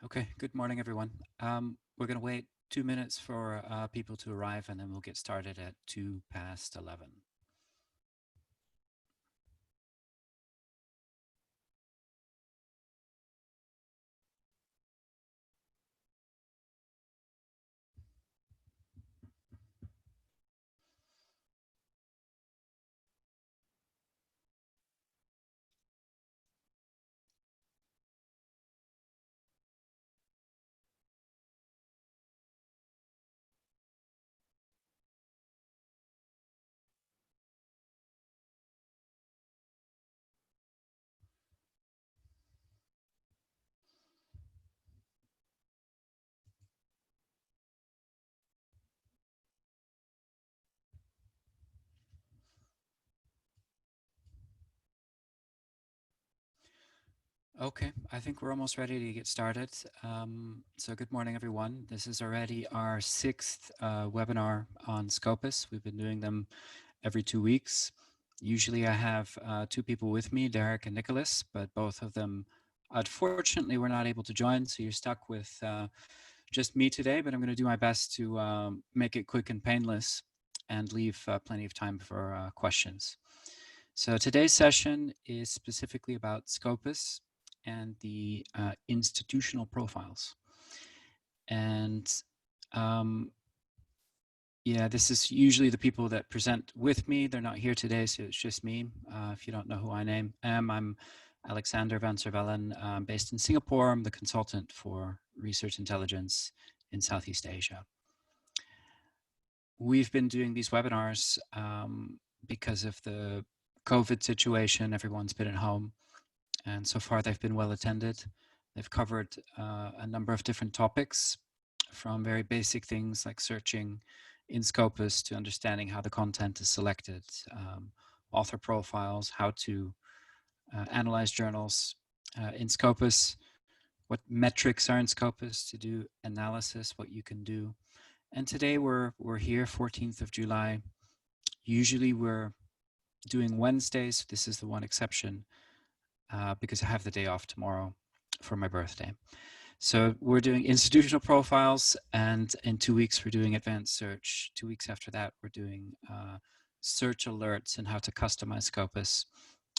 Okay, good morning, everyone. We're going to wait 2 minutes for people to arrive, and then we'll get started at 11:02. Okay, I think we're almost ready to get started. So good morning, everyone. This is already our sixth webinar on Scopus. We've been doing them every 2 weeks. Usually I have two people with me, Derek and Nicholas, but both of them unfortunately were not able to join, so you're stuck with just me today, but I'm going to do my best to make it quick and painless and leave plenty of time for questions. So today's session is specifically about Scopus and the institutional profiles. And yeah, this is usually the people that present with me. They're not here today, so it's just me. If you don't know who I am, I'm Alexander van Servellen, based in Singapore. I'm the consultant for research intelligence in Southeast Asia. We've been doing these webinars because of the COVID situation. Everyone's been at home, and so far they've been well attended. They've covered a number of different topics, from very basic things like searching in Scopus to understanding how the content is selected, author profiles, how to analyze journals in Scopus, what metrics are in Scopus to do analysis, what you can do. And today we're here, 14th of July. Usually we're doing Wednesdays. This is the one exception because I have the day off tomorrow for my birthday. So we're doing institutional profiles, and in 2 weeks we're doing advanced search. 2 weeks after that we're doing search alerts and how to customize Scopus.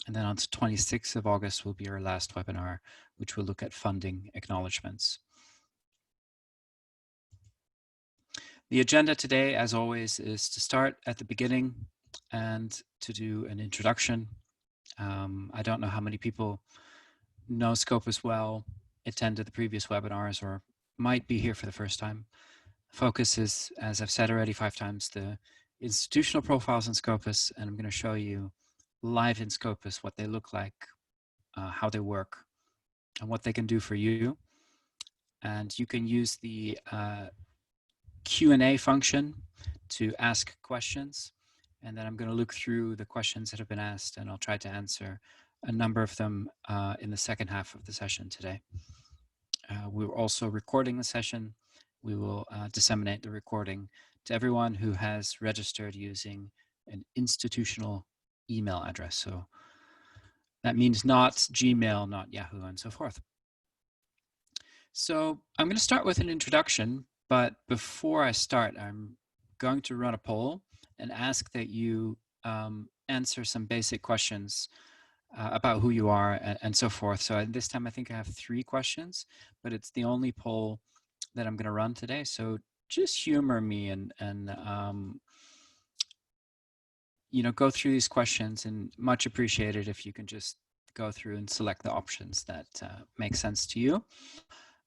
And then on the 26th of August will be our last webinar, which will look at funding acknowledgements. The agenda today, as always, is to start at the beginning and to do an introduction. I don't know how many people know Scopus well, attended the previous webinars, or might be here for the first time. Focus is, as I've said already 5 times, the institutional profiles in Scopus, and I'm going to show you live in Scopus what they look like, how they work, and what they can do for you. And you can use the Q&A function to ask questions, and then I'm going to look through the questions that have been asked, and I'll try to answer a number of them in the second half of the session today. We're also recording the session. We will disseminate the recording to everyone who has registered using an institutional email address. So that means not Gmail, not Yahoo, and so forth. So I'm going to start with an introduction, but before I start, I'm going to run a poll and ask that you answer some basic questions about who you are and so forth. So this time I think I have 3 questions, but it's the only poll that I'm going to run today. So just humor me and you know, go through these questions, and much appreciated if you can just go through and select the options that make sense to you,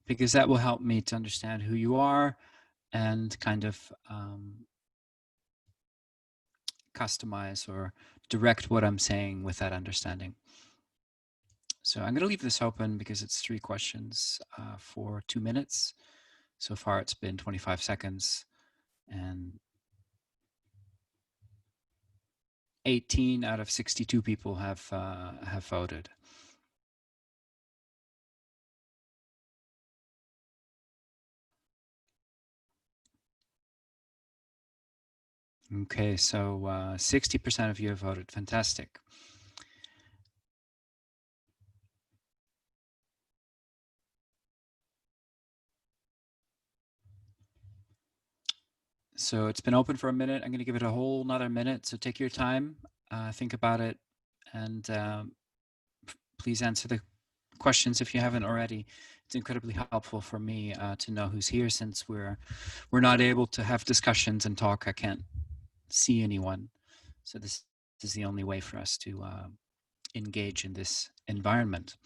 because that will help me to understand who you are and kind of customize or direct what I'm saying with that understanding. So I'm going to leave this open because it's 3 questions for 2 minutes. So far it's been 25 seconds, and 18 out of 62 people have voted. Okay, so 60% of you have voted. Fantastic. So it's been open for a minute. I'm going to give it a whole another minute. So take your time, think about it, and please answer the questions if you haven't already. It's incredibly helpful for me to know who's here, since we're not able to have discussions and talk. I can't see anyone, so this is the only way for us to engage in this environment.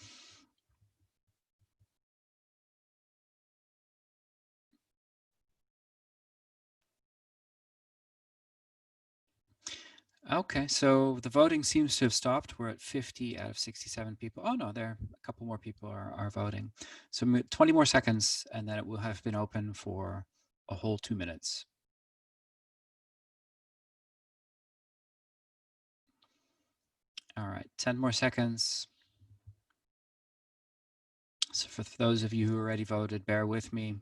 Okay, so the voting seems to have stopped. We're at 50 out of 67 people. Oh no, there a couple more people are voting. So 20 more seconds, and then it will have been open for a whole 2 minutes. All right, 10 more seconds. So for those of you who already voted, bear with me.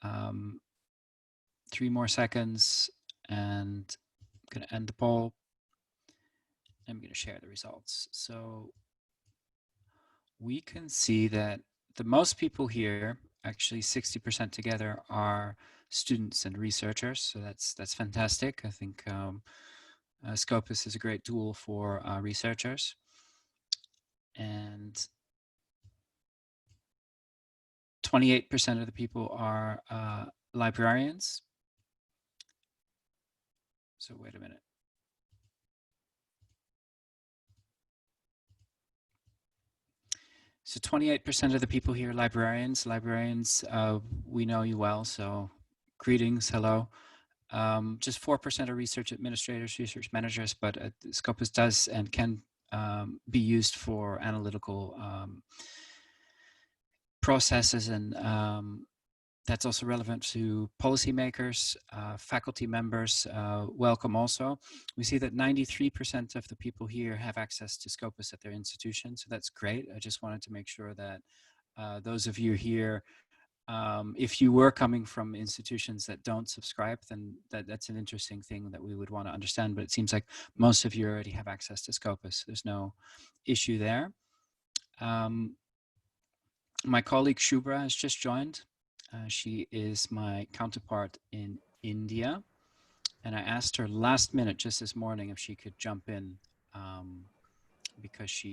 3 more seconds, and I'm going to end the poll. I'm going to share the results. So we can see that the most people here, actually 60% together, are students and researchers. So that's fantastic. I think Scopus is a great tool for researchers. And 28% of the people are librarians. So wait a minute. So 28% of the people here are librarians. Librarians, we know you well, so greetings, hello. Just 4% are research administrators, research managers, but Scopus does and can be used for analytical processes, and that's also relevant to policymakers, faculty members, welcome also. We see that 93% of the people here have access to Scopus at their institution, so that's great. I just wanted to make sure that those of you here, if you were coming from institutions that don't subscribe, then that's an interesting thing that we would want to understand, but it seems like most of you already have access to Scopus. There's no issue there. My colleague Shubhra has just joined. She is my counterpart in India, and I asked her last minute, just this morning, if she could jump in because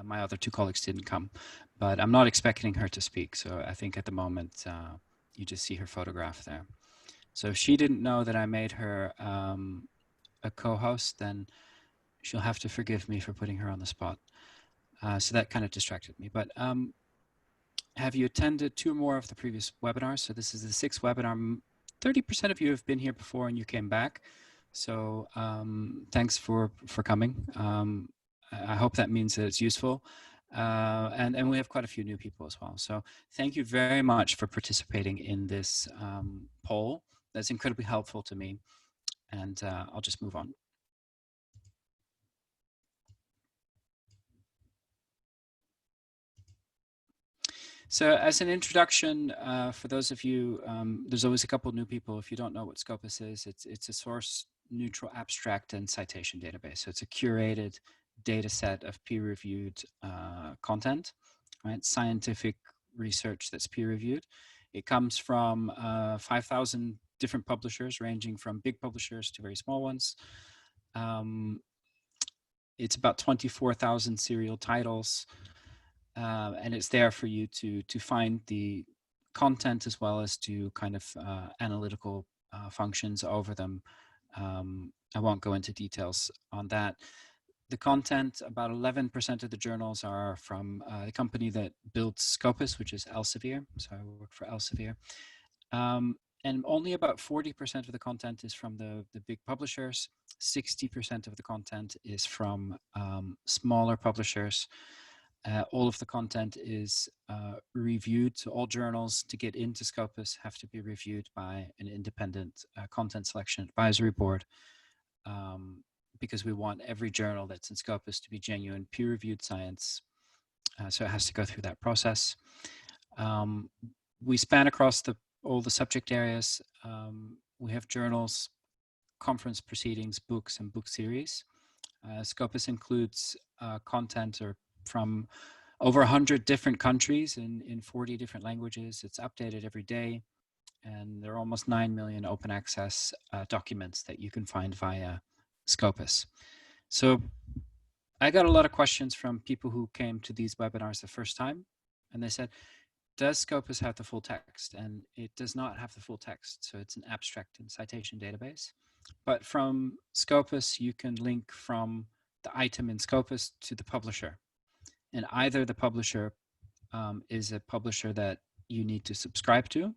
my other two colleagues didn't come, but I'm not expecting her to speak. So I think at the moment you just see her photograph there. So if she didn't know that I made her a co-host, then she'll have to forgive me for putting her on the spot. So that kind of distracted me. But have you attended 2 more of the previous webinars? So this is the 6th webinar. 30% of you have been here before and you came back. So thanks for coming. I hope that means that it's useful. And we have quite a few new people as well. So thank you very much for participating in this poll. That's incredibly helpful to me. And I'll just move on. So as an introduction, for those of you, there's always a couple new people. If you don't know what Scopus is, it's a source neutral abstract and citation database. So it's a curated data set of peer-reviewed content, right? Scientific research that's peer-reviewed. It comes from 5,000 different publishers, ranging from big publishers to very small ones. It's about 24,000 serial titles. And it's there for you to find the content as well as to kind of analytical functions over them. I won't go into details on that. The content, about 11% of the journals are from the company that built Scopus, which is Elsevier. So I work for Elsevier. And only about 40% of the content is from the big publishers. 60% of the content is from smaller publishers. All of the content is reviewed. So all journals to get into Scopus have to be reviewed by an independent content selection advisory board, because we want every journal that's in Scopus to be genuine peer-reviewed science. So it has to go through that process. We span across all the subject areas. We have journals, conference proceedings, books, and book series. Scopus includes content from over 100 different countries in 40 different languages. It's updated every day. and there are almost 9 million open access documents that you can find via Scopus. So I got a lot of questions from people who came to these webinars the first time, and they said, does Scopus have the full text? And it does not have the full text. So it's an abstract and citation database. But from Scopus, you can link from the item in Scopus to the publisher. And either the publisher is a publisher that you need to subscribe to,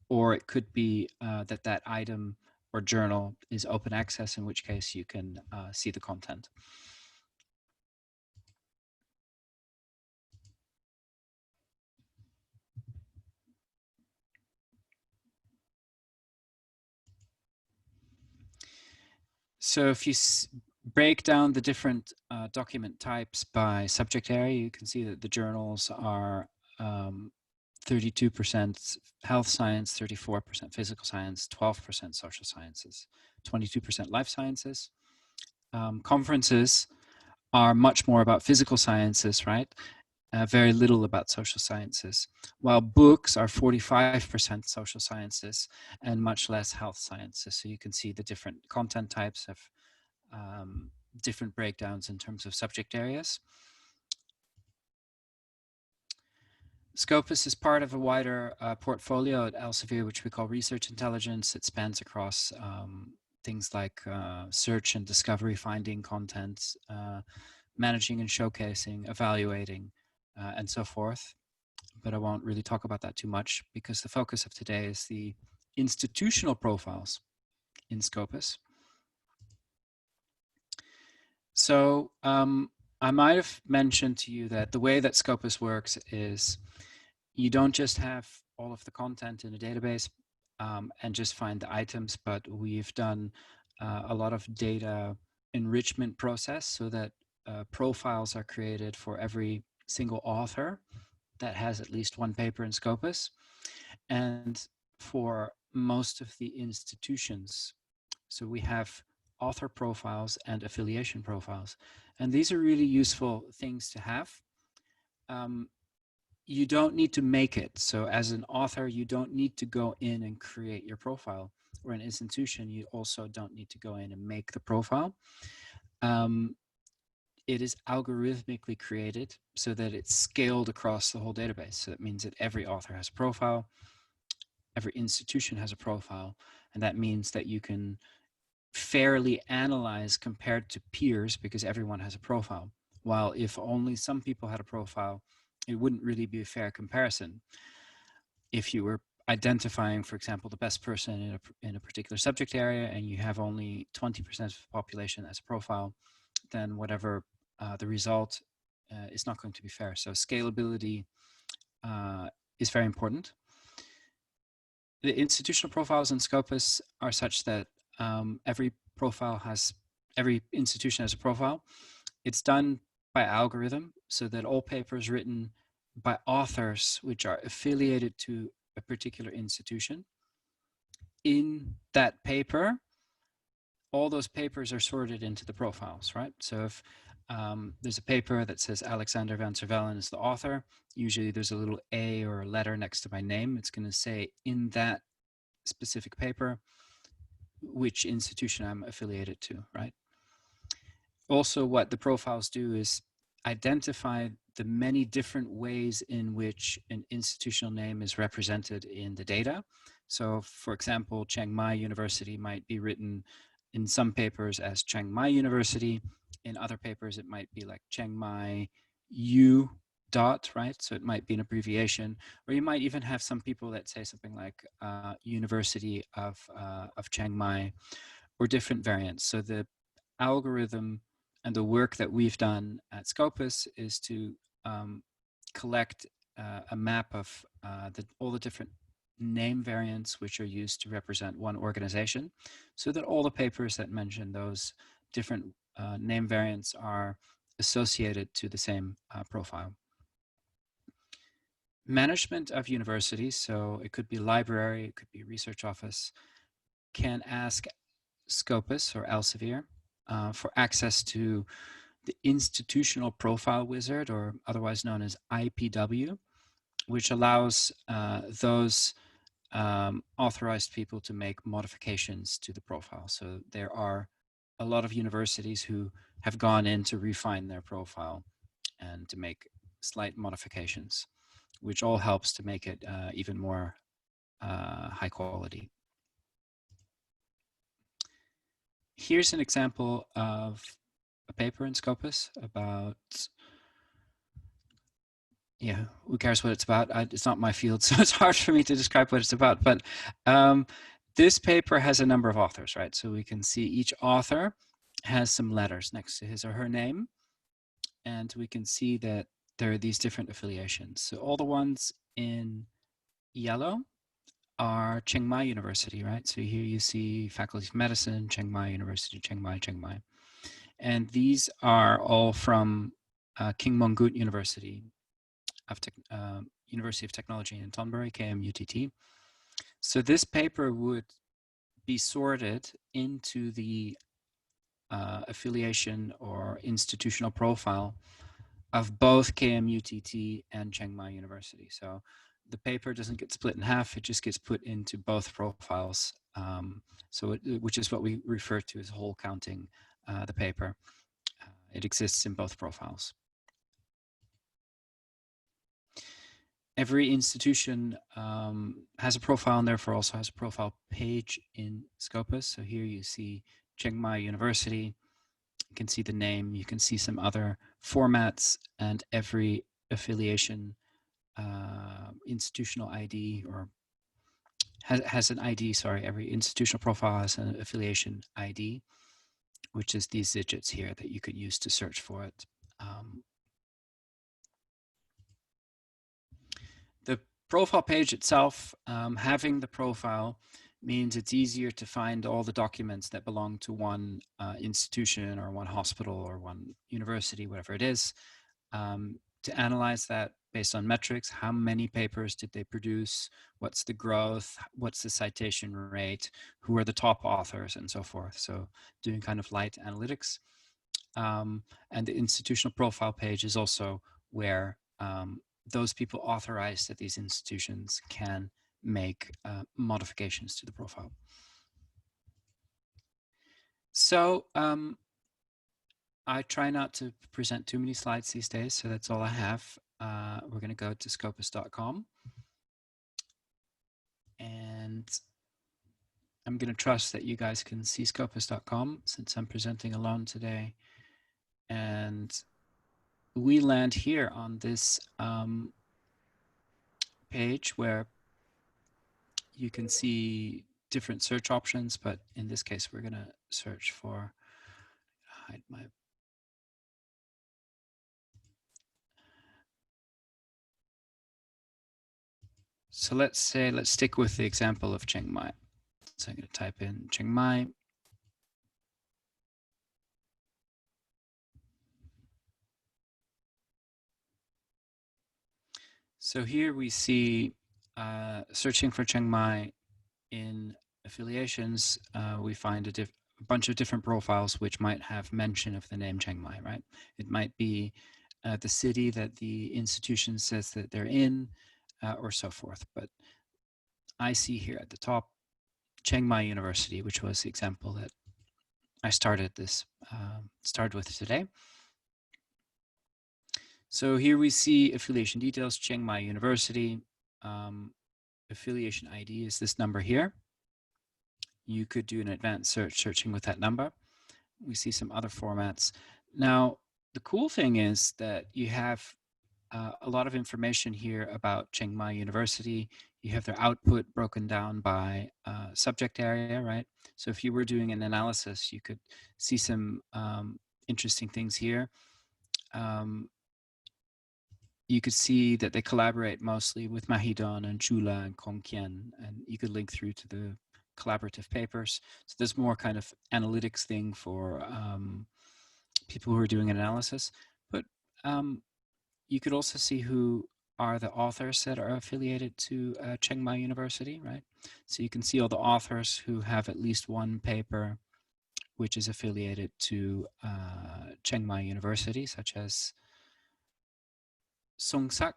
or it could be that that item or journal is open access, in which case you can see the content. So if you break down the different document types by subject area, you can see that the journals are 32% health science, 34% physical science, 12% social sciences, 22% life sciences. Conferences are much more about physical sciences, right? Very little about social sciences, while books are 45% social sciences and much less health sciences. So you can see the different content types of different breakdowns in terms of subject areas. Scopus is part of a wider portfolio at Elsevier, which we call research intelligence. It spans across things like search and discovery, finding content, managing and showcasing, evaluating, and so forth. But I won't really talk about that too much because the focus of today is the institutional profiles in Scopus. So I might have mentioned to you that the way that Scopus works is you don't just have all of the content in a database and just find the items, but we've done a lot of data enrichment process so that profiles are created for every single author that has at least one paper in Scopus, and for most of the institutions. So we have author profiles and affiliation profiles, and these are really useful things to have. You don't need to make it. So as an author, you don't need to go in and create your profile, or an institution, you also don't need to go in and make the profile. It is algorithmically created so that it's scaled across the whole database. So that means that every author has a profile, every institution has a profile, and that means that you can fairly analyze compared to peers because everyone has a profile. While if only some people had a profile, it wouldn't really be a fair comparison. If you were identifying, for example, the best person in a particular subject area and you have only 20% of the population as a profile, then whatever the result is not going to be fair. So scalability is very important. The institutional profiles in Scopus are such that every institution has a profile. It's done by algorithm so that all papers written by authors which are affiliated to a particular institution, in that paper, all those papers are sorted into the profiles, right? So if there's a paper that says Alexander van Servellen is the author, usually there's a little A or a letter next to my name. It's going to say in that specific paper which institution I'm affiliated to, right? Also, what the profiles do is identify the many different ways in which an institutional name is represented in the data. So, for example, Chiang Mai University might be written in some papers as Chiang Mai University. In other papers, it might be like Chiang Mai U dot, right? So it might be an abbreviation, or you might even have some people that say something like University of Chiang Mai, or different variants. So the algorithm and the work that we've done at Scopus is to collect a map of all the different name variants which are used to represent one organization, so that all the papers that mention those different name variants are associated to the same profile. Management of universities, so it could be library, it could be research office, can ask Scopus or Elsevier for access to the institutional profile wizard, or otherwise known as IPW, which allows those authorized people to make modifications to the profile. So there are a lot of universities who have gone in to refine their profile and to make slight modifications, which all helps to make it even more high quality. Here's an example of a paper in Scopus about, yeah, who cares what it's about? It's not my field, so it's hard for me to describe what it's about. But this paper has a number of authors, right? So we can see each author has some letters next to his or her name. And we can see that there are these different affiliations. So all the ones in yellow are Chiang Mai University, right? So here you see Faculty of Medicine, Chiang Mai University, Chiang Mai, Chiang Mai. And these are all from King Mongkut University of University of Technology in Thonburi, KMUTT. So this paper would be sorted into the affiliation or institutional profile of both KMUTT and Chiang Mai University. So the paper doesn't get split in half, it just gets put into both profiles. Which is what we refer to as whole counting the paper. It exists in both profiles. Every institution has a profile and therefore also has a profile page in Scopus. So here you see Chiang Mai University. You can see the name, you can see some other formats, and every affiliation institutional ID or has an ID, sorry, every institutional profile has an affiliation ID, which is these digits here that you could use to search for it. The profile page itself, having the profile means it's easier to find all the documents that belong to one institution or one hospital or one university, whatever it is, to analyze that based on metrics. How many papers did they produce? What's the growth? What's the citation rate? Who are the top authors and so forth? So doing kind of light analytics. And the institutional profile page is also where those people authorized at these institutions can make modifications to the profile. So I try not to present too many slides these days, so that's all I have. We're going to go to scopus.com. And I'm going to trust that you guys can see scopus.com since I'm presenting alone today. And we land here on this page where you can see different search options, but in this case, we're going to search for, hide my, so let's stick with the example of Chiang Mai. So I'm going to type in Chiang Mai. So here we see searching for Chiang Mai in affiliations, we find a bunch of different profiles which might have mention of the name Chiang Mai, right? It might be the city that the institution says that they're in, or so forth. But I see here at the top Chiang Mai University, which was the example that I started with today. So here we see affiliation details, Chiang Mai University. Affiliation ID is this number here. You could do an advanced search searching with that number. We see some other formats. Now, the cool thing is that you have a lot of information here about Chiang Mai University. You have their output broken down by subject area, right? So if you were doing an analysis, you could see some interesting things here. You could see that they collaborate mostly with Mahidol and Chula and Kongkien, and you could link through to the collaborative papers. So there's more kind of analytics thing for people who are doing an analysis. But you could also see who are the authors that are affiliated to Chiang Mai University, right? So you can see all the authors who have at least one paper which is affiliated to Chiang Mai University, such as Songsak.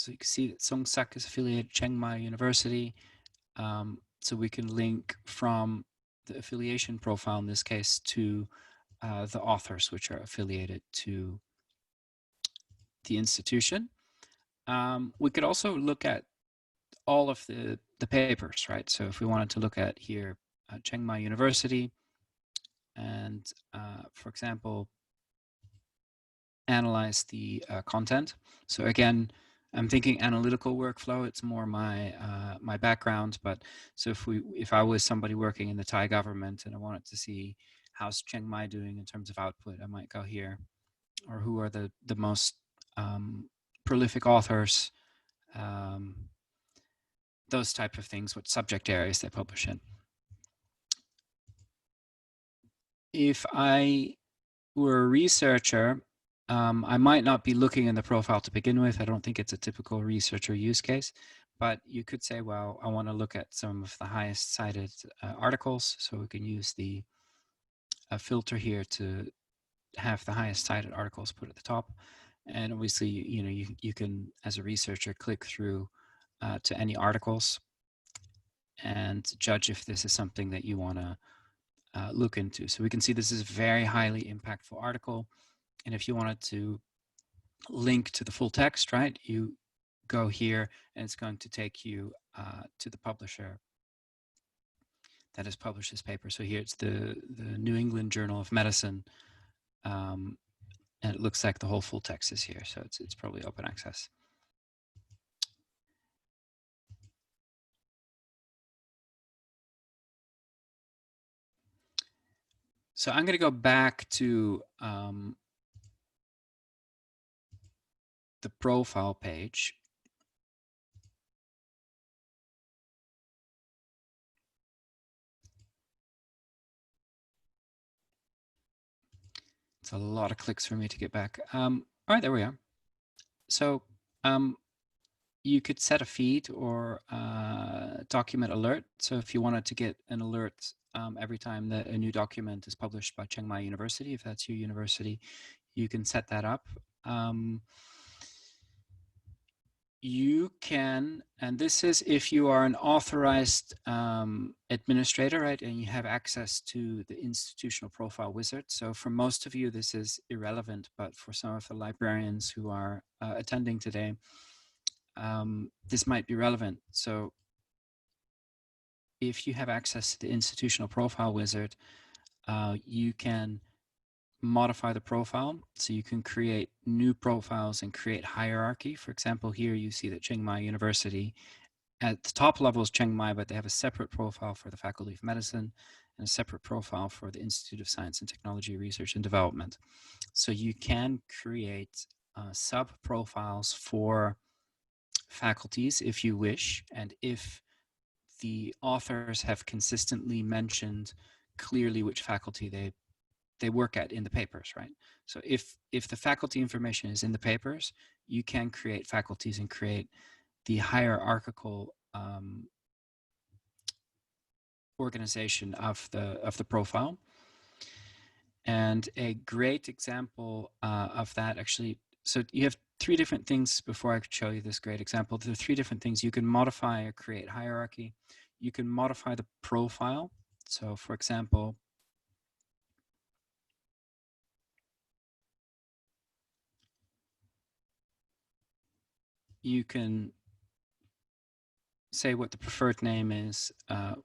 So you can see that Songsak is affiliated with Chiang Mai University. So we can link from the affiliation profile in this case to the authors which are affiliated to the institution. We could also look at all of the papers, right? So if we wanted to look at here Chiang Mai University and, for example, analyze the content. So again, I'm thinking analytical workflow. It's more my my background. But so if I was somebody working in the Thai government and I wanted to see how's Chiang Mai doing in terms of output, I might go here. Or who are the most prolific authors, those type of things, what subject areas they publish in. If I were a researcher, I might not be looking in the profile to begin with. I don't think it's a typical researcher use case, but you could say, well, I want to look at some of the highest cited articles. So we can use the filter here to have the highest cited articles put at the top. And obviously, you can, as a researcher, click through to any articles and judge if this is something that you want to look into. So we can see this is a very highly impactful article. And if you wanted to link to the full text, right, you go here and it's going to take you to the publisher that has published this paper. So here it's the New England Journal of Medicine. And it looks like the whole full text is here. So it's probably open access. So I'm going to go back to the profile page. It's a lot of clicks for me to get back. All right, there we are. So you could set a feed or document alert. So if you wanted to get an alert every time that a new document is published by Chiang Mai University, if that's your university, you can set that up. You can, and this is if you are an authorized administrator, right, and you have access to the institutional profile wizard. So for most of you, this is irrelevant, but for some of the librarians who are attending today, this might be relevant. So if you have access to the institutional profile wizard, you can modify the profile. So you can create new profiles and create hierarchy. For example, here you see that Chiang Mai University at the top level is Chiang Mai, but they have a separate profile for the Faculty of Medicine and a separate profile for the Institute of Science and Technology Research and Development. So you can create sub-profiles for faculties if you wish, and if the authors have consistently mentioned clearly which faculty they work at in the papers, right? So if the faculty information is in the papers, you can create faculties and create the hierarchical organization of the profile. And a great example of that, actually, so you have three different things before I could show you this great example. There are three different things. You can modify or create hierarchy. You can modify the profile. So for example, you can say what the preferred name is,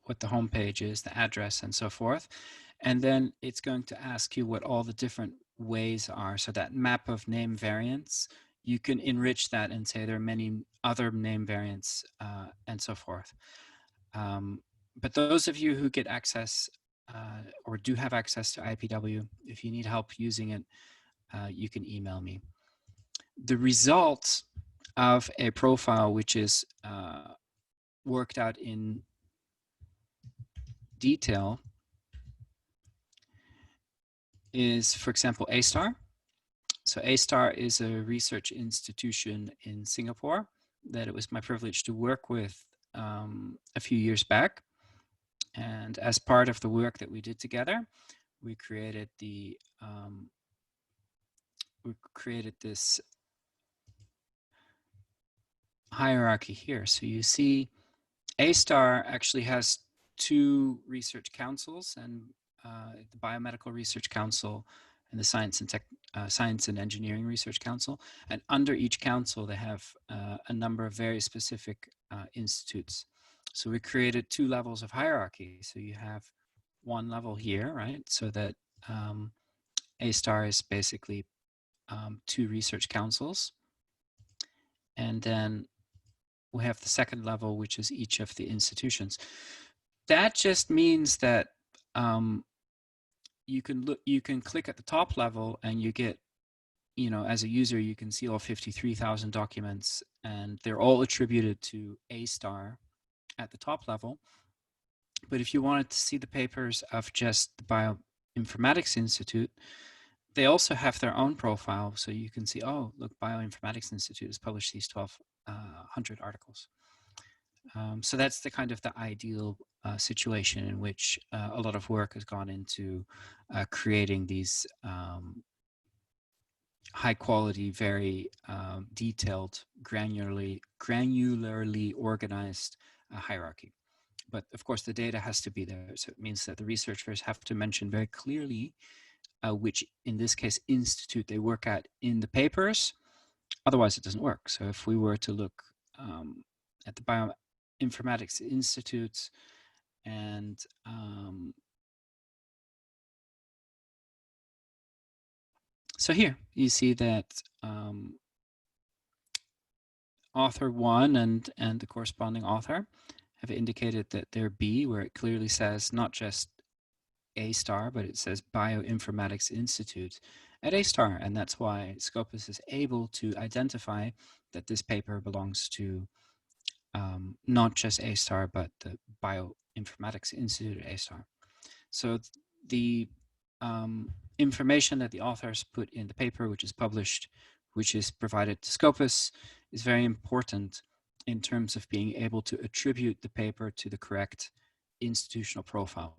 what the home page is, the address, and so forth. And then it's going to ask you what all the different ways are. So that map of name variants, you can enrich that and say there are many other name variants and so forth. But those of you who get access or do have access to IPW, if you need help using it, you can email me. The result of a profile which is worked out in detail is, for example, A-STAR. So A-STAR is a research institution in Singapore that it was my privilege to work with a few years back. And as part of the work that we did together, we created this hierarchy here. So you see A-STAR actually has 2 research councils, and the Biomedical Research Council and the Science and Engineering Research Council. And under each council, they have a number of very specific institutes. So we created 2 levels of hierarchy. So you have one level here, right? So that A-STAR is basically 2 research councils. And then we have the second level, which is each of the institutions. That just means that you can click at the top level and you get, as a user, you can see all 53,000 documents, and they're all attributed to A-STAR at the top level. But if you wanted to see the papers of just the Bioinformatics Institute, they also have their own profile. So you can see, oh, look, Bioinformatics Institute has published these 1,200 articles. So that's the kind of the ideal situation in which a lot of work has gone into creating these high quality, very detailed, granularly organized hierarchy. But of course, the data has to be there. So it means that the researchers have to mention very clearly which, in this case, institute they work at in the papers. Otherwise, it doesn't work. So if we were to look at the Bioinformatics Institutes and so here you see that author 1 and the corresponding author have indicated that they're B, where it clearly says not just A-STAR, but it says Bioinformatics Institute at A-STAR, and that's why Scopus is able to identify that this paper belongs to not just A-STAR, but the Bioinformatics Institute at A-STAR. So the information that the authors put in the paper, which is published, which is provided to Scopus, is very important in terms of being able to attribute the paper to the correct institutional profile.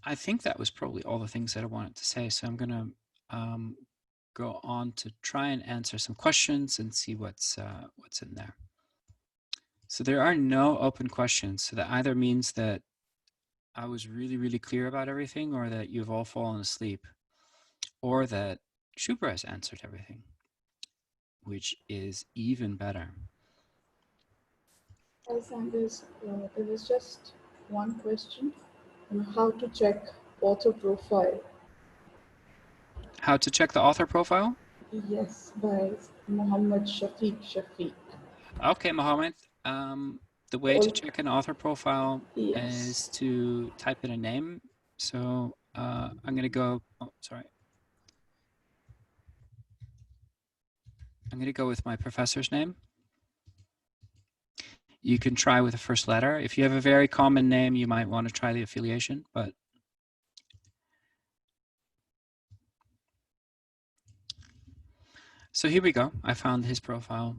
I think that was probably all the things that I wanted to say. So I'm going to go on to try and answer some questions and see what's in there. So there are no open questions. So that either means that I was really, really clear about everything, or that you've all fallen asleep, or that Shubhra has answered everything, which is even better. Sanders, there was just one question on how to check author profile. How to check the author profile? Yes, by Muhammad Shafiq. Okay, Mohammed. The way to check an author profile is to type in a name. So I'm going to go, oh, sorry. I'm going to go with my professor's name. You can try with the first letter. If you have a very common name, you might want to try the affiliation, but so here we go. I found his profile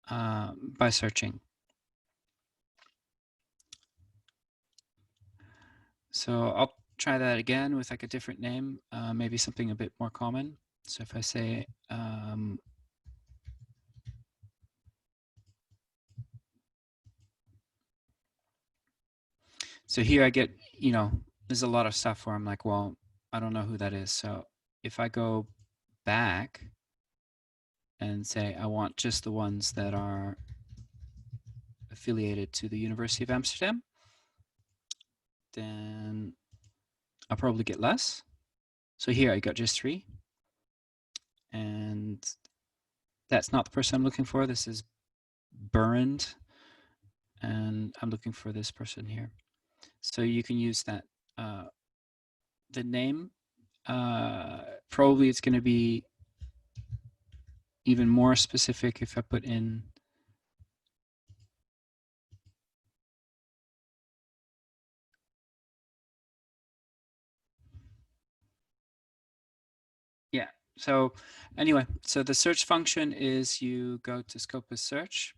by searching. So I'll try that again with like a different name, maybe something a bit more common. So if I say, so here I get, there's a lot of stuff where I'm like, well, I don't know who that is. So if I go back and say, I want just the ones that are affiliated to the University of Amsterdam, then I'll probably get less. So here I got just 3. And that's not the person I'm looking for. This is Bernd. And I'm looking for this person here. So you can use that. The name, probably it's going to be even more specific if I put in yeah. So anyway, so the search function is you go to Scopus search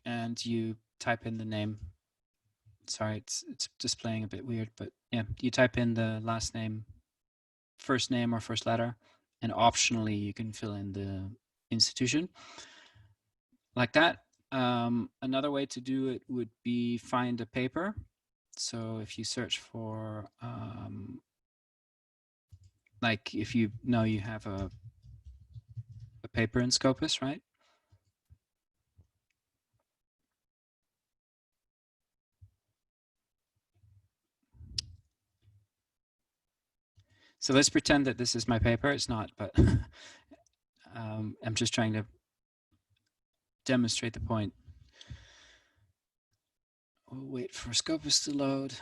and you type in the name. Sorry, it's displaying a bit weird, but yeah, you type in the last name first name or first letter, and optionally you can fill in the institution like that. Another way to do it would be find a paper. So if you search for, like if you know you have a paper in Scopus, right? So let's pretend that this is my paper. It's not, but I'm just trying to demonstrate the point. We'll wait for Scopus to load.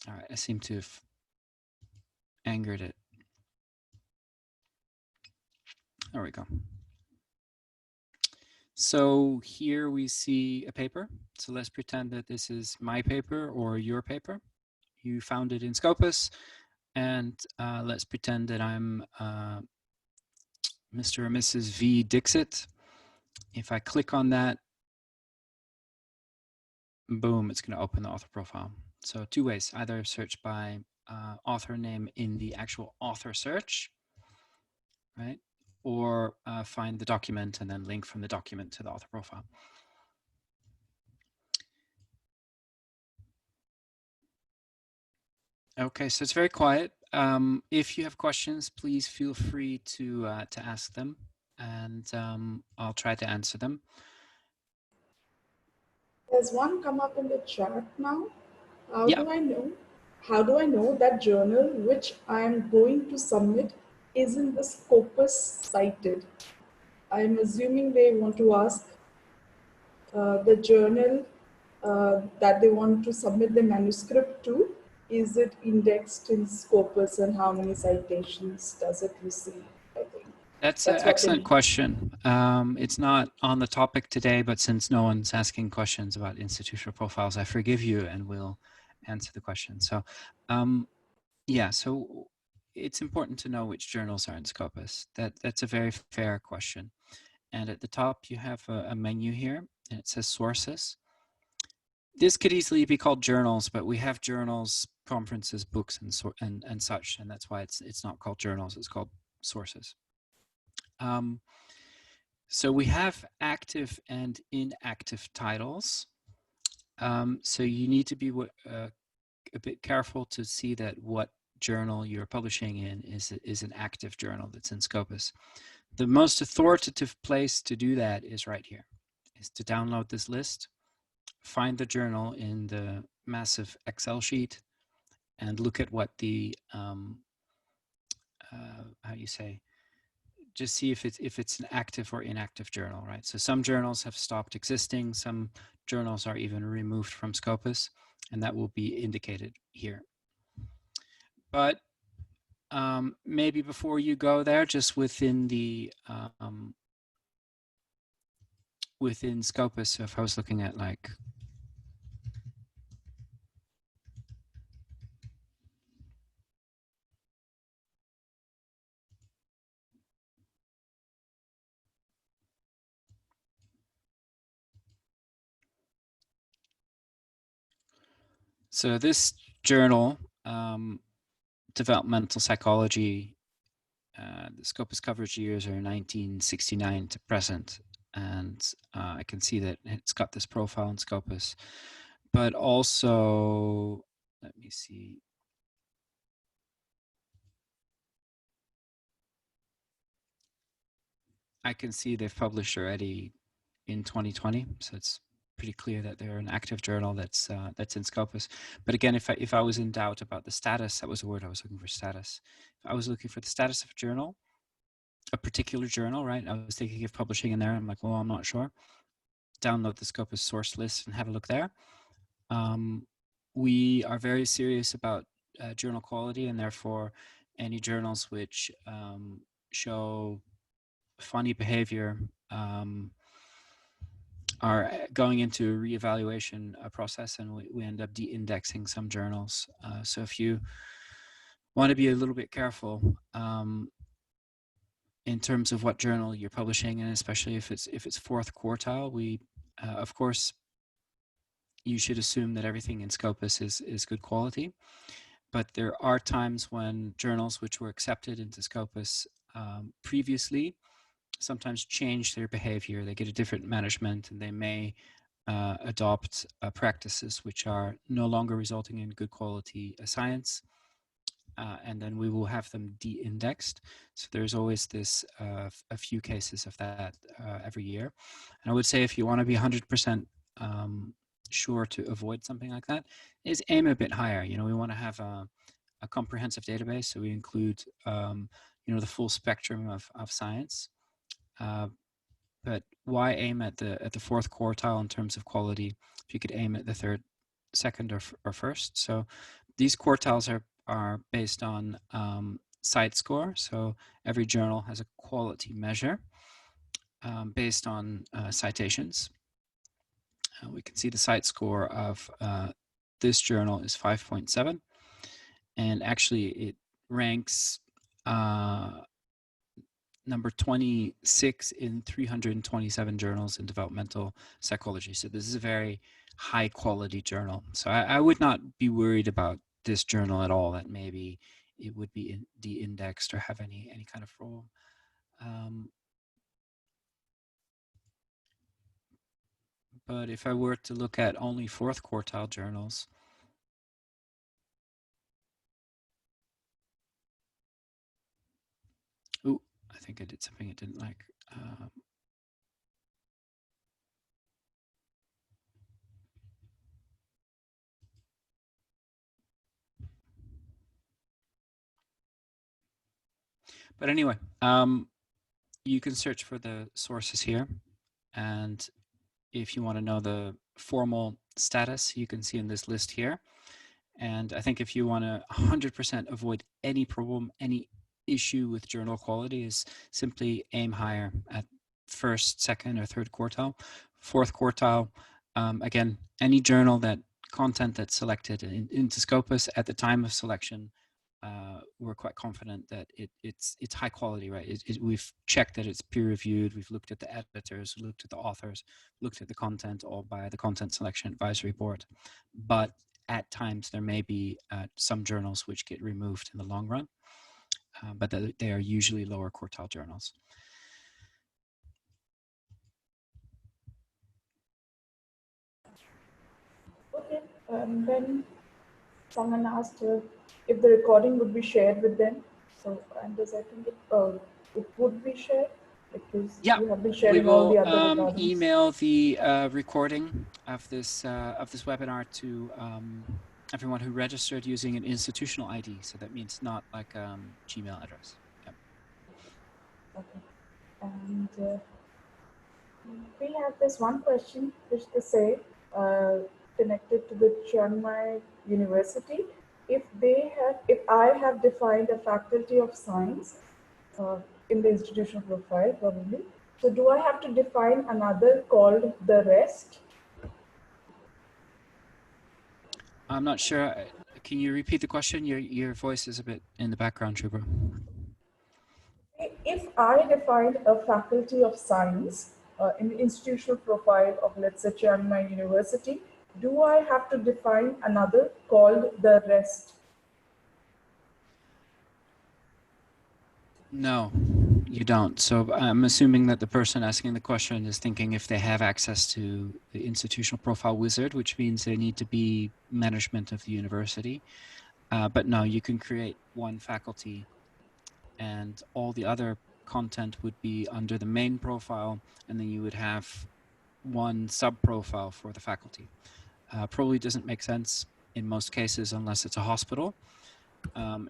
All right, I seem to have angered it. There we go. So here we see a paper. So let's pretend that this is my paper or your paper. You found it in Scopus, and let's pretend that I'm Mr. or Mrs. V. Dixit. If I click on that, boom, it's going to open the author profile. So two ways, either search by author name in the actual author search, right? Or find the document and then link from the document to the author profile. Okay, so it's very quiet. If you have questions, please feel free to ask them, and I'll try to answer them. There's one come up in the chat now. How Yeah, do I know? How do I know that journal which I am going to submit is in the Scopus cited? I'm assuming they want to ask the journal that they want to submit the manuscript to. Is it indexed in Scopus and how many citations does it receive? I think that's an that's what they excellent mean. question. It's not on the topic today, but since no one's asking questions about institutional profiles, I forgive you and we'll answer the question. So yeah, so it's important to know which journals are in Scopus. That's a very fair question. And at the top, you have a menu here, and it says sources. This could easily be called journals, but we have journals, conferences, books, and such, and that's why it's not called journals. It's called sources. So we have active and inactive titles. So you need to be a bit careful to see that what journal you're publishing in is an active journal that's in Scopus. The most authoritative place to do that is right here, is to download this list, find the journal in the massive Excel sheet, and look at what the, how do you say, just see if it's an active or inactive journal, right? So some journals have stopped existing, some journals are even removed from Scopus, and that will be indicated here. But maybe before you go there, just within the within Scopus, if I was looking at like so this journal, developmental psychology, the Scopus coverage years are 1969 to present, and I can see that it's got this profile in Scopus, but also, let me see. I can see they've published already in 2020, so it's pretty clear that they're an active journal that's in Scopus. But again, if I was in doubt about the status, that was the word I was looking for, status. If I was looking for the status of a journal, a particular journal, right? I was thinking of publishing in there. I'm like, well, I'm not sure. Download the Scopus source list and have a look there. We are very serious about journal quality, and therefore any journals which show funny behavior are going into a reevaluation process, and we end up de-indexing some journals. So if you want to be a little bit careful in terms of what journal you're publishing, and especially if it's fourth quartile, we of course you should assume that everything in Scopus is good quality. But there are times when journals which were accepted into Scopus previously sometimes change their behavior. They get a different management, and they may adopt practices which are no longer resulting in good quality science. And then we will have them de-indexed. So there's always this a few cases of that every year. And I would say if you want to be 100% sure to avoid something like that, is aim a bit higher. You know, we want to have a comprehensive database, so we include you know, the full spectrum of science. But why aim at the fourth quartile in terms of quality if you could aim at the third, second, or first? So these quartiles are based on site score. So every journal has a quality measure based on citations. We can see the site score of this journal is 5.7, and actually it ranks number 26 in 327 journals in developmental psychology. So this is a very high quality journal. So I would not be worried about this journal at all, that maybe it would be de-indexed or have any kind of problem. But if I were to look at only fourth quartile journals, ooh, I think I did something I didn't like. But anyway, you can search for the sources here, and if you want to know the formal status, you can see in this list here. And I think if you want to 100% avoid any problem, any issue with journal quality, is simply aim higher at first, second, or third quartile. Fourth quartile, again, any journal that content that's selected into Scopus at the time of selection, we're quite confident that it's high quality, right? We've checked that it's peer reviewed. We've looked at the editors, looked at the authors, looked at the content, all by the Content Selection Advisory Board. But at times there may be some journals which get removed in the long run, but they are usually lower quartile journals. Okay, then someone asked if the recording would be shared with them. So, and does I think it would be shared because Yeah, you have been we sharing all will the other recordings. email the recording of this webinar to everyone who registered using an institutional ID. So that means not like Gmail address. Yep. Okay, and we have this one question which they say connected to the Chiang Mai University. If I have defined a faculty of science in the institutional profile, probably. So, do I have to define another called the rest? I'm not sure. Can you repeat the question? Your voice is a bit in the background, Trooper. If I defined a faculty of science in the institutional profile of, let's say, Chiang Mai University, do I have to define another called the rest? No, you don't. So I'm assuming that the person asking the question is thinking if they have access to the institutional profile wizard, which means they need to be management of the university. But no, you can create one faculty and all the other content would be under the main profile, and then you would have one sub profile for the faculty. Probably doesn't make sense in most cases unless it's a hospital.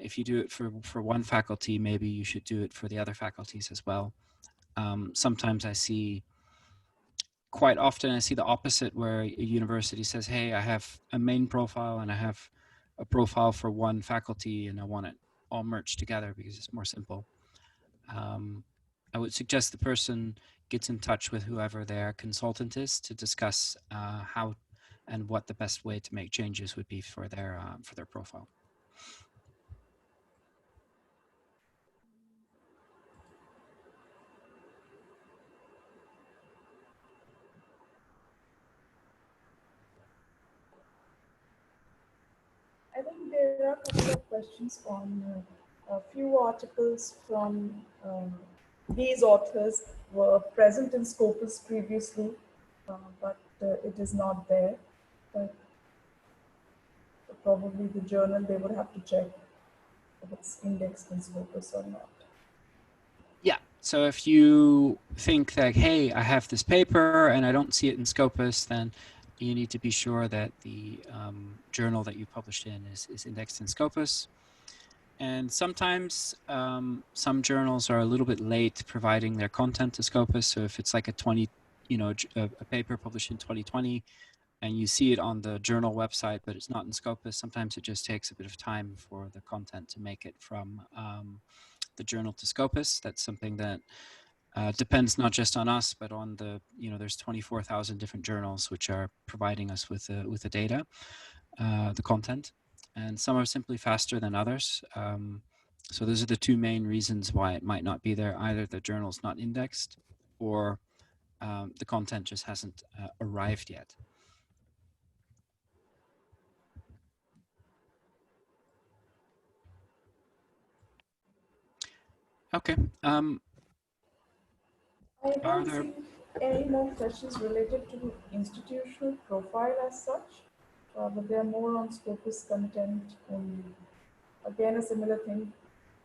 If you do it for one faculty, maybe you should do it for the other faculties as well. Sometimes I see, quite often I see the opposite, where a university says, hey, I have a main profile and I have a profile for one faculty and I want it all merged together because it's more simple. I would suggest the person gets in touch with whoever their consultant is to discuss how and what the best way to make changes would be for their profile. think there are a couple of questions on a few articles from these authors were present in Scopus previously, but it is not there. But probably the journal they would have to check if it's indexed in Scopus or not. Yeah. So if you think that, hey, I have this paper and I don't see it in Scopus, then you need to be sure that the journal that you published in is indexed in Scopus. And sometimes some journals are a little bit late providing their content to Scopus. So if it's like a paper published in 2020 and you see it on the journal website, but it's not in Scopus, sometimes it just takes a bit of time for the content to make it from the journal to Scopus. That's something that depends not just on us, but on there's 24,000 different journals which are providing us with the data, the content, and some are simply faster than others. So those are the two main reasons why it might not be there. Either the journal's not indexed, or the content just hasn't arrived yet. Okay. I Are don't there? see any more questions related to institutional profile as such, but they are more on Scopus content only. Again, a similar thing.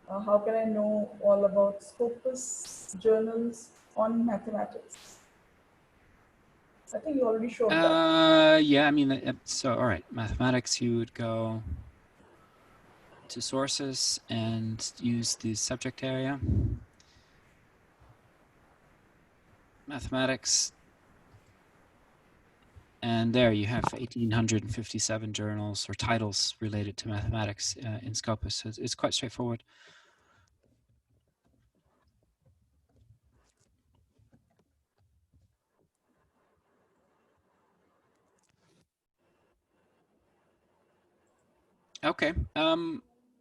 How can I know all about Scopus journals on mathematics? I think you already showed that. Yeah. I mean, so all right. Mathematics, you would go to sources and use the subject area. Mathematics, and there you have 1,857 journals or titles related to mathematics in Scopus. So it's quite straightforward. Okay.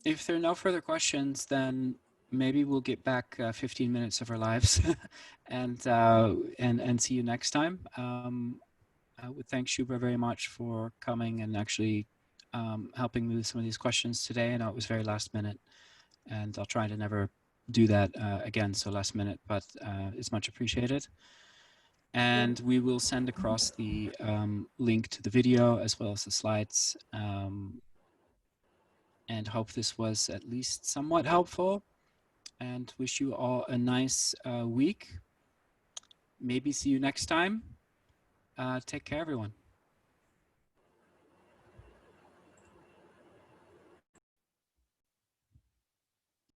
If there are no further questions, then maybe we'll get back 15 minutes of our lives and see you next time. I would thank Shubha very much for coming and actually helping me with some of these questions today. I know it was very last minute, and I'll try to never do that again so last minute, but it's much appreciated. Yeah, And we will send across the link to the video as well as the slides, and hope this was at least somewhat helpful, and wish you all a nice week. Maybe see you next time. Take care, everyone.